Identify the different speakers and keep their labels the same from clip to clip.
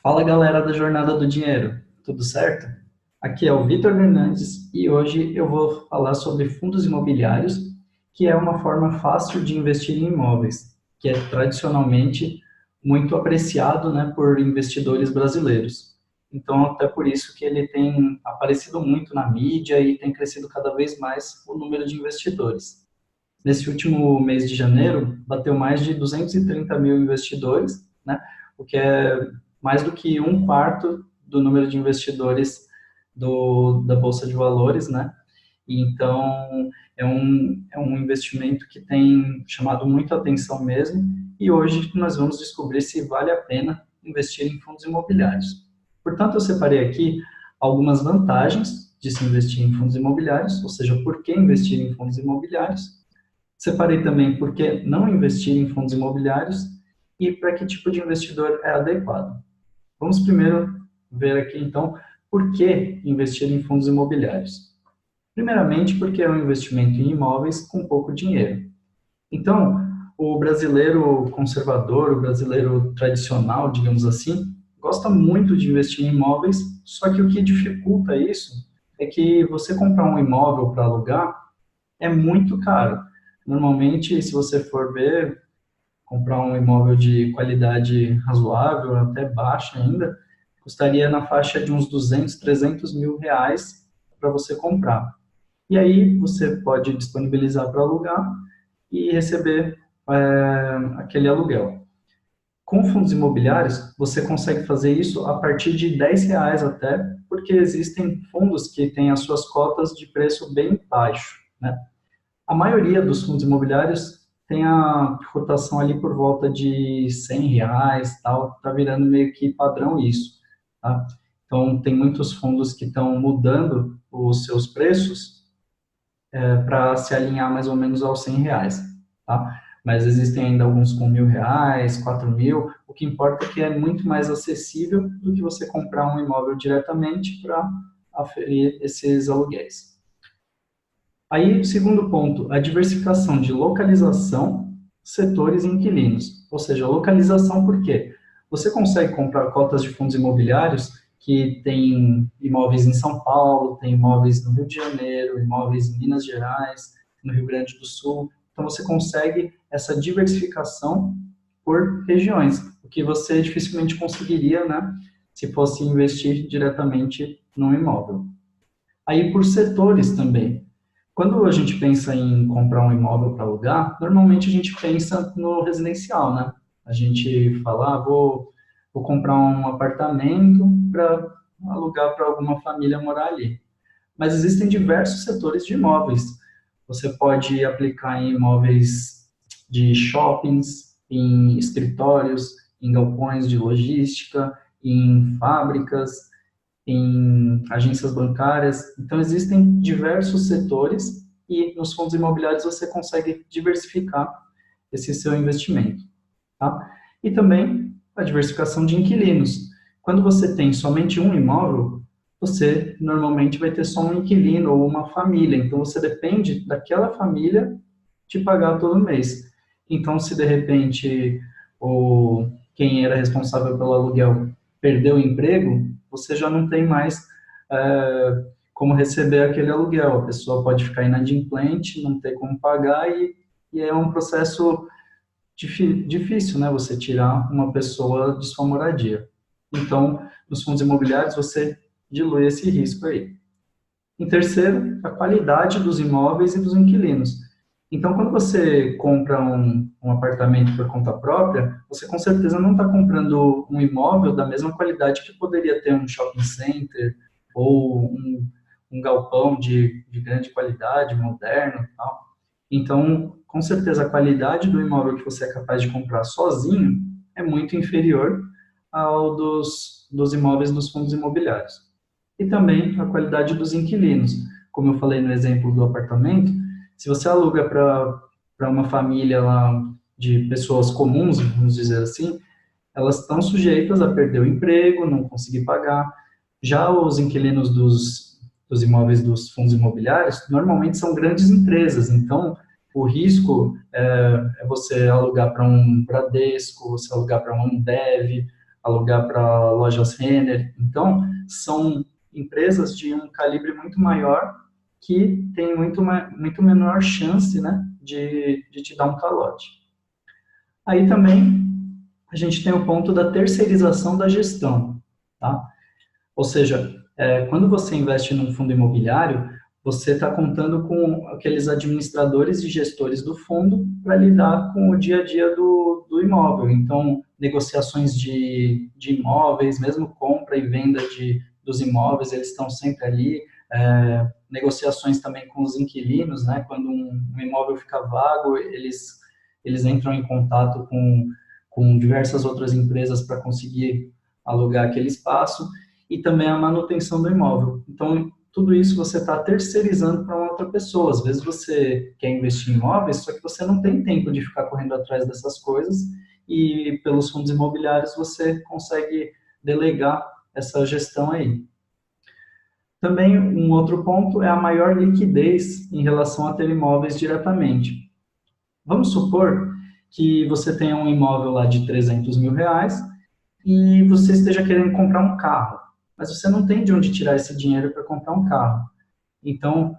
Speaker 1: Fala galera da Jornada do Dinheiro, tudo certo? Aqui é o Vitor Hernandes e hoje eu vou falar sobre fundos imobiliários, que é uma forma fácil de investir em imóveis, que é tradicionalmente muito apreciado, né, por investidores brasileiros. Então, até por isso que ele tem aparecido muito na mídia e tem crescido cada vez mais o número de investidores. Nesse último mês de janeiro, bateu mais de 230 mil investidores, né? O que é mais do que um quarto do número de investidores da Bolsa de Valores, né? E então, é um investimento que tem chamado muita atenção mesmo, e hoje nós vamos descobrir se vale a pena investir em fundos imobiliários. Portanto, eu separei aqui algumas vantagens de se investir em fundos imobiliários, ou seja, por que investir em fundos imobiliários. Separei também por que não investir em fundos imobiliários e para que tipo de investidor é adequado. Vamos primeiro ver aqui, então, por que investir em fundos imobiliários. Primeiramente, porque é um investimento em imóveis com pouco dinheiro. Então, o brasileiro conservador, o brasileiro tradicional, digamos assim, gosta muito de investir em imóveis, só que o que dificulta isso é que você comprar um imóvel para alugar é muito caro. Normalmente, se você for ver, comprar um imóvel de qualidade razoável, até baixa ainda, custaria na faixa de uns 200, 300 mil reais para você comprar. E aí você pode disponibilizar para alugar e receber aquele aluguel. Com fundos imobiliários, você consegue fazer isso a partir de R$ 10 até, porque existem fundos que têm as suas cotas de preço bem baixo, né? A maioria dos fundos imobiliários tem a cotação ali por volta de R$ 100, tal, tá virando meio que padrão isso, tá? Então, tem muitos fundos que estão mudando os seus preços para se alinhar mais ou menos aos R$ 100, tá? Mas existem ainda alguns com R$ 1.000, 4.000. O que importa é que é muito mais acessível do que você comprar um imóvel diretamente para aferir esses aluguéis. Aí, o segundo ponto, a diversificação de localização, setores e inquilinos. Ou seja, localização por quê? Você consegue comprar cotas de fundos imobiliários que tem imóveis em São Paulo, tem imóveis no Rio de Janeiro, imóveis em Minas Gerais, no Rio Grande do Sul. Então, você consegue essa diversificação por regiões, o que você dificilmente conseguiria, né, se fosse investir diretamente num imóvel. Aí, por setores também. Quando a gente pensa em comprar um imóvel para alugar, normalmente a gente pensa no residencial, né? A gente fala, vou comprar um apartamento para alugar para alguma família morar ali. Mas existem diversos setores de imóveis. Você pode aplicar em imóveis de shoppings, em escritórios, em galpões de logística, em fábricas, em agências bancárias. Então, existem diversos setores e nos fundos imobiliários você consegue diversificar esse seu investimento, tá? E também a diversificação de inquilinos. Quando você tem somente um imóvel, você normalmente vai ter só um inquilino ou uma família. Então, você depende daquela família te pagar todo mês. Então, se de repente quem era responsável pelo aluguel perdeu o emprego, você já não tem mais como receber aquele aluguel. A pessoa pode ficar inadimplente, não ter como pagar e é um processo difícil, né? Você tirar uma pessoa de sua moradia. Então, nos fundos imobiliários, você dilui esse risco aí. Em terceiro, a qualidade dos imóveis e dos inquilinos. Então, quando você compra um apartamento por conta própria, você com certeza não está comprando um imóvel da mesma qualidade que poderia ter um shopping center ou um galpão de grande qualidade, moderno e tal. Então, com certeza, a qualidade do imóvel que você é capaz de comprar sozinho é muito inferior ao dos imóveis dos fundos imobiliários. E também a qualidade dos inquilinos. Como eu falei no exemplo do apartamento, se você aluga para uma família lá de pessoas comuns, vamos dizer assim, elas estão sujeitas a perder o emprego, não conseguir pagar. Já os inquilinos dos imóveis dos fundos imobiliários, normalmente são grandes empresas, então o risco é você alugar para um Bradesco, você alugar para uma Ambev, alugar para lojas Renner. Então, são empresas de um calibre muito maior que tem muito menor chance, né, de te dar um calote. Aí também a gente tem o ponto da terceirização da gestão, tá? Ou seja, quando você investe num fundo imobiliário, você está contando com aqueles administradores e gestores do fundo para lidar com o dia a dia do imóvel. Então, negociações de imóveis, mesmo compra e venda dos imóveis, eles estão sempre ali. Negociações também com os inquilinos, né? Quando um imóvel fica vago, eles entram em contato com diversas outras empresas para conseguir alugar aquele espaço e também a manutenção do imóvel. Então, tudo isso você está terceirizando para uma outra pessoa. Às vezes você quer investir em imóveis, só que você não tem tempo de ficar correndo atrás dessas coisas e pelos fundos imobiliários você consegue delegar essa gestão aí. Também um outro ponto é a maior liquidez em relação a ter imóveis diretamente. Vamos supor que você tenha um imóvel lá de 300 mil reais e você esteja querendo comprar um carro, mas você não tem de onde tirar esse dinheiro para comprar um carro. Então,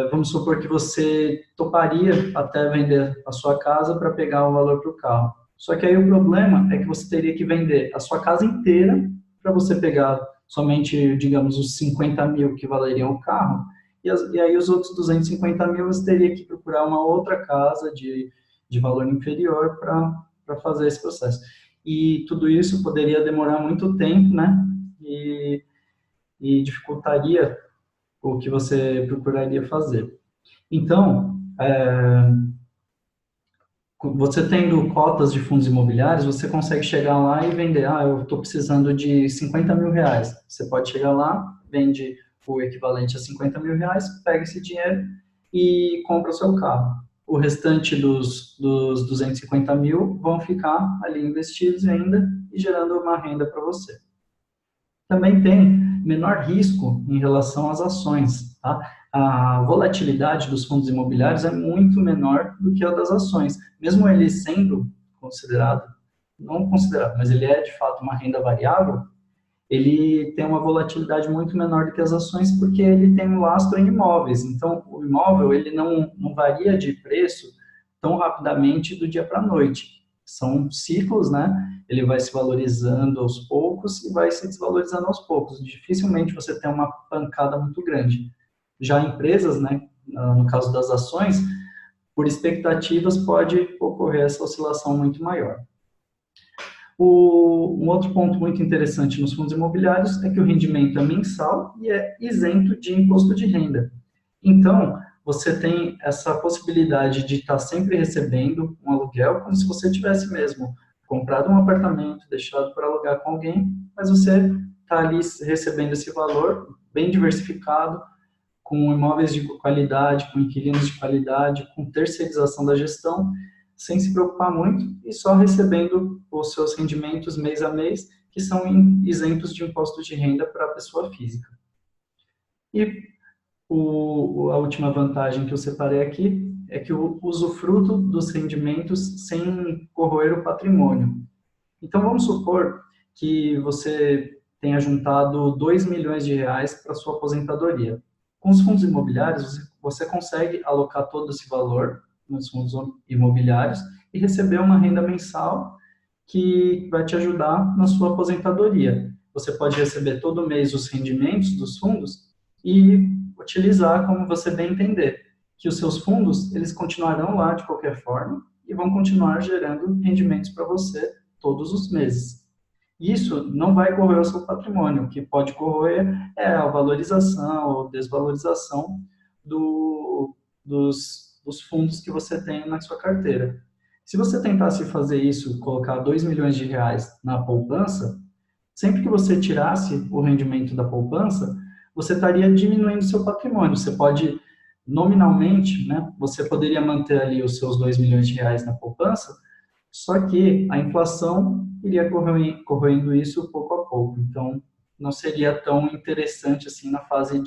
Speaker 1: vamos supor que você toparia até vender a sua casa para pegar o valor para o carro. Só que aí o problema é que você teria que vender a sua casa inteira para você pegar somente, digamos, os 50 mil que valeriam o carro, e aí os outros 250 mil você teria que procurar uma outra casa de valor inferior para fazer esse processo. E tudo isso poderia demorar muito tempo, né? E dificultaria o que você procuraria fazer. Então, você tendo cotas de fundos imobiliários, você consegue chegar lá e vender. Eu estou precisando de 50 mil reais. Você pode chegar lá, vende o equivalente a 50 mil reais, pega esse dinheiro e compra o seu carro. O restante dos 250 mil vão ficar ali investidos ainda e gerando uma renda para você. Também tem menor risco em relação às ações, tá? A volatilidade dos fundos imobiliários é muito menor do que a das ações, mesmo ele sendo considerado, não considerado, mas ele é de fato uma renda variável, ele tem uma volatilidade muito menor do que as ações porque ele tem um lastro em imóveis. Então, o imóvel ele não varia de preço tão rapidamente do dia para a noite. São ciclos, né? Ele vai se valorizando aos poucos e vai se desvalorizando aos poucos. Dificilmente você tem uma pancada muito grande. Já empresas, né, no caso das ações, por expectativas pode ocorrer essa oscilação muito maior. Um outro ponto muito interessante nos fundos imobiliários é que o rendimento é mensal e é isento de imposto de renda. Então, você tem essa possibilidade de estar sempre recebendo um aluguel, como se você tivesse mesmo comprado um apartamento, deixado para alugar com alguém, mas você está ali recebendo esse valor bem diversificado, com imóveis de qualidade, com inquilinos de qualidade, com terceirização da gestão, sem se preocupar muito e só recebendo os seus rendimentos mês a mês, que são isentos de imposto de renda para a pessoa física. E a última vantagem que eu separei aqui é que o usufruto dos rendimentos sem corroer o patrimônio. Então, vamos supor que você tenha juntado 2 milhões de reais para sua aposentadoria. Com os fundos imobiliários, você consegue alocar todo esse valor nos fundos imobiliários e receber uma renda mensal que vai te ajudar na sua aposentadoria. Você pode receber todo mês os rendimentos dos fundos e utilizar como você bem entender, que os seus fundos, eles continuarão lá de qualquer forma e vão continuar gerando rendimentos para você todos os meses. Isso não vai corroer o seu patrimônio, o que pode corroer é a valorização ou desvalorização dos fundos que você tem na sua carteira. Se você tentasse fazer isso, colocar 2 milhões de reais na poupança, sempre que você tirasse o rendimento da poupança, você estaria diminuindo seu patrimônio. Você pode, nominalmente, né, você poderia manter ali os seus 2 milhões de reais na poupança, só que a inflação iria corroendo isso pouco a pouco. Então, não seria tão interessante assim na fase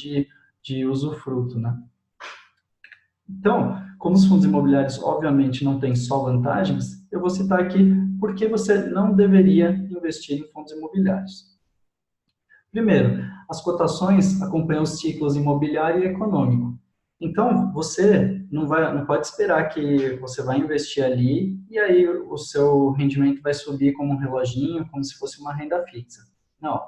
Speaker 1: de usufruto, né? Então, como os fundos imobiliários obviamente não têm só vantagens, eu vou citar aqui por que você não deveria investir em fundos imobiliários. Primeiro, as cotações acompanham os ciclos imobiliário e econômico. Então, você não pode esperar que você vai investir ali e aí o seu rendimento vai subir como um reloginho, como se fosse uma renda fixa. Não.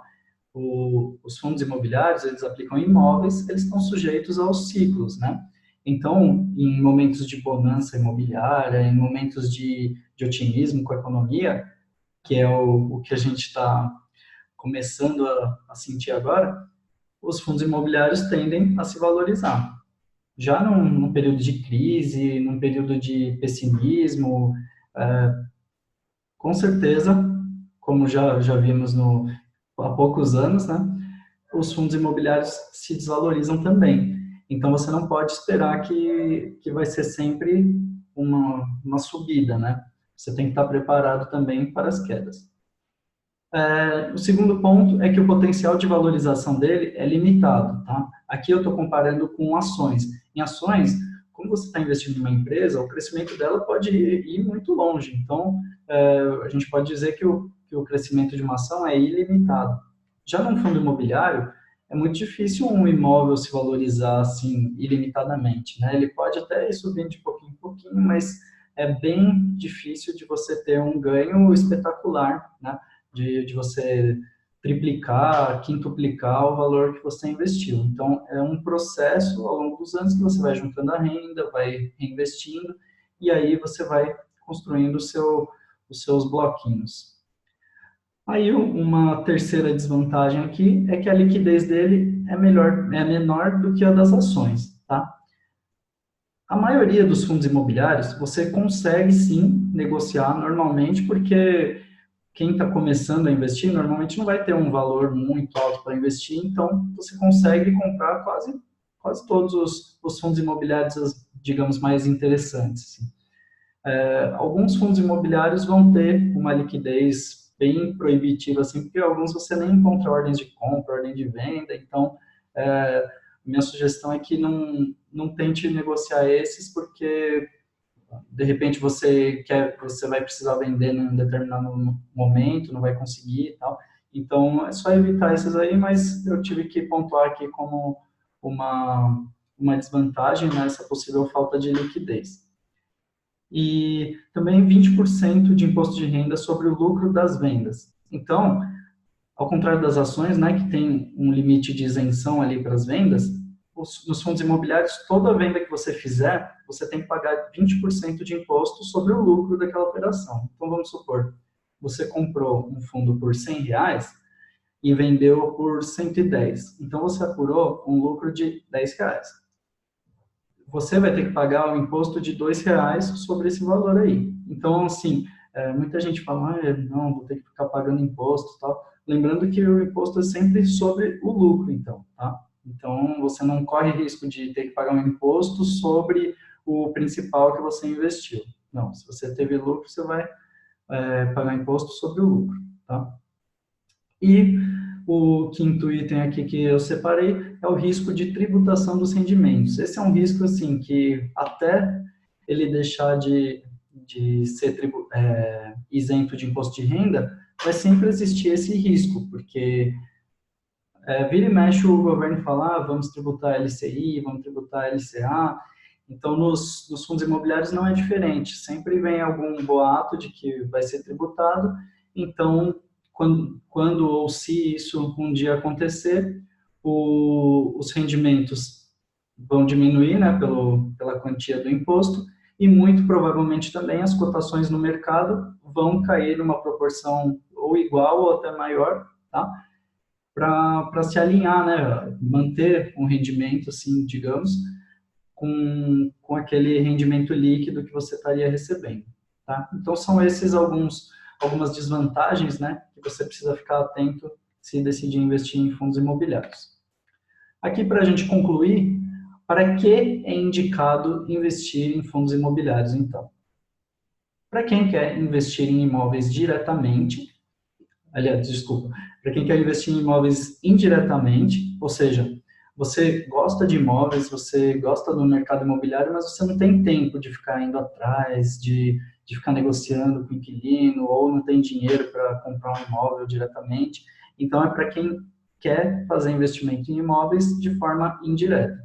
Speaker 1: Os fundos imobiliários, eles aplicam em imóveis, eles estão sujeitos aos ciclos, né? Então, em momentos de bonança imobiliária, em momentos de otimismo com a economia, que é o que a gente está começando a sentir agora, os fundos imobiliários tendem a se valorizar. Já num período de crise, num período de pessimismo, com certeza, como já vimos há poucos anos, né, os fundos imobiliários se desvalorizam também. Então, você não pode esperar que vai ser sempre uma subida, né? Você tem que estar preparado também para as quedas. O segundo ponto é que o potencial de valorização dele é limitado, tá? Aqui eu estou comparando com ações. Em ações, como você está investindo em uma empresa, o crescimento dela pode ir muito longe. Então, a gente pode dizer que o crescimento de uma ação é ilimitado. Já num fundo imobiliário, é muito difícil um imóvel se valorizar assim ilimitadamente, né? Ele pode até ir subindo de pouquinho em pouquinho, mas é bem difícil de você ter um ganho espetacular, né? De você triplicar, quintuplicar o valor que você investiu. Então, é um processo ao longo dos anos que você vai juntando a renda, vai reinvestindo, e aí você vai construindo os seus bloquinhos. Aí, uma terceira desvantagem aqui é que a liquidez dele é menor do que a das ações, tá? A maioria dos fundos imobiliários, você consegue sim negociar normalmente, porque quem está começando a investir normalmente não vai ter um valor muito alto para investir, então você consegue comprar quase todos os fundos imobiliários, digamos, mais interessantes. Assim. Alguns fundos imobiliários vão ter uma liquidez bem proibitiva, assim, porque alguns você nem encontra ordens de compra, ordem de venda, então minha sugestão é que não tente negociar esses, porque de repente você vai precisar vender num determinado momento, não vai conseguir e tal. Então, é só evitar esses aí, mas eu tive que pontuar aqui como uma, uma desvantagem nessa possível falta de liquidez. E também 20% de imposto de renda sobre o lucro das vendas. Então, ao contrário das ações, né, que tem um limite de isenção ali para as vendas, nos fundos imobiliários, toda venda que você fizer, você tem que pagar 20% de imposto sobre o lucro daquela operação. Então, vamos supor, você comprou um fundo por R$ 100 e vendeu por 110. Então, você apurou um lucro de R$ 10. Você vai ter que pagar o imposto de R$ 2 sobre esse valor aí. Então, assim, muita gente fala, não, vou ter que ficar pagando imposto e tal. Lembrando que o imposto é sempre sobre o lucro, então, tá? Então, você não corre risco de ter que pagar um imposto sobre o principal que você investiu. Não, se você teve lucro, você vai pagar imposto sobre o lucro, tá? E o quinto item aqui que eu separei é o risco de tributação dos rendimentos. Esse é um risco, assim, que até ele deixar de ser isento de imposto de renda, vai sempre existir esse risco, porque vira e mexe o governo fala, vamos tributar LCI, vamos tributar LCA, então nos fundos imobiliários não é diferente, sempre vem algum boato de que vai ser tributado, então quando ou se isso um dia acontecer, os rendimentos vão diminuir, né, pela quantia do imposto, e muito provavelmente também as cotações no mercado vão cair numa proporção ou igual ou até maior, tá? Para se alinhar, né? Manter um rendimento, assim, digamos, com aquele rendimento líquido que você estaria recebendo, tá? Então, são esses algumas desvantagens, né, que você precisa ficar atento se decidir investir em fundos imobiliários. Aqui, para a gente concluir, para que é indicado investir em fundos imobiliários, então? Para quem quer investir em imóveis diretamente, aliás, desculpa, para quem quer investir em imóveis indiretamente, ou seja, você gosta de imóveis, você gosta do mercado imobiliário, mas você não tem tempo de ficar indo atrás, de de ficar negociando com o inquilino ou não tem dinheiro para comprar um imóvel diretamente. Então, é para quem quer fazer investimento em imóveis de forma indireta.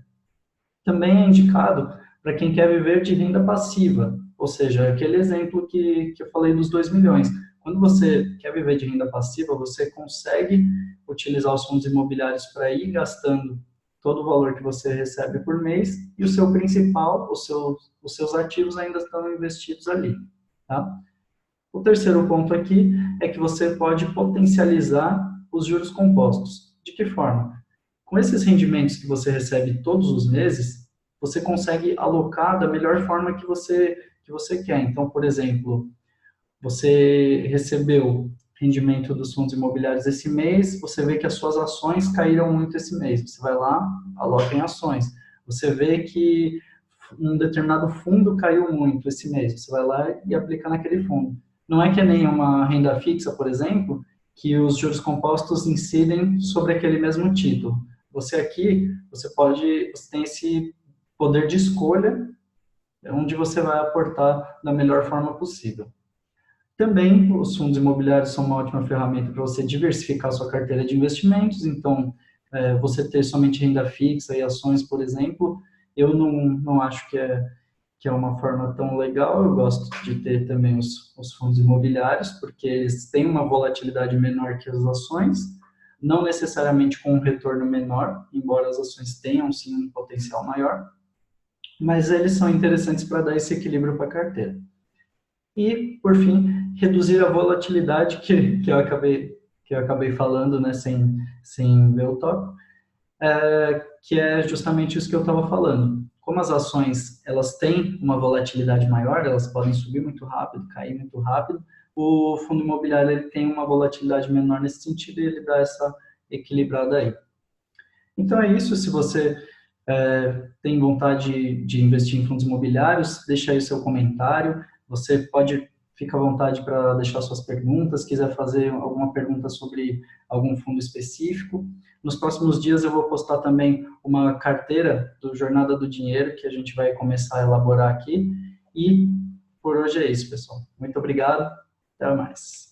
Speaker 1: Também é indicado para quem quer viver de renda passiva, ou seja, aquele exemplo que eu falei dos 2 milhões. Quando você quer viver de renda passiva, você consegue utilizar os fundos imobiliários para ir gastando todo o valor que você recebe por mês e o seu principal, os seus ativos ainda estão investidos ali. Tá? O terceiro ponto aqui é que você pode potencializar os juros compostos. De que forma? Com esses rendimentos que você recebe todos os meses, você consegue alocar da melhor forma que você quer. Então, por exemplo, você recebeu rendimento dos fundos imobiliários esse mês, você vê que as suas ações caíram muito esse mês. Você vai lá, aloca em ações. Você vê que um determinado fundo caiu muito esse mês, você vai lá e aplica naquele fundo. Não é que nem uma renda fixa, por exemplo, que os juros compostos incidem sobre aquele mesmo título. Você aqui, você tem esse poder de escolha onde você vai aportar da melhor forma possível. Também, os fundos imobiliários são uma ótima ferramenta para você diversificar sua carteira de investimentos. Então, você ter somente renda fixa e ações, por exemplo, eu não acho que é uma forma tão legal. Eu gosto de ter também os fundos imobiliários, porque eles têm uma volatilidade menor que as ações, não necessariamente com um retorno menor, embora as ações tenham sim um potencial maior, mas eles são interessantes para dar esse equilíbrio para a carteira. E, por fim, reduzir a volatilidade que eu acabei falando, né, sem ver o tópico, que é justamente isso que eu estava falando. Como as ações elas têm uma volatilidade maior, elas podem subir muito rápido, cair muito rápido, o fundo imobiliário ele tem uma volatilidade menor nesse sentido e ele dá essa equilibrada aí. Então é isso, se você tem vontade de investir em fundos imobiliários, deixa aí o seu comentário. Você pode, fica à vontade para deixar suas perguntas, quiser fazer alguma pergunta sobre algum fundo específico. Nos próximos dias eu vou postar também uma carteira do Jornada do Dinheiro, que a gente vai começar a elaborar aqui. E por hoje é isso, pessoal. Muito obrigado, até mais.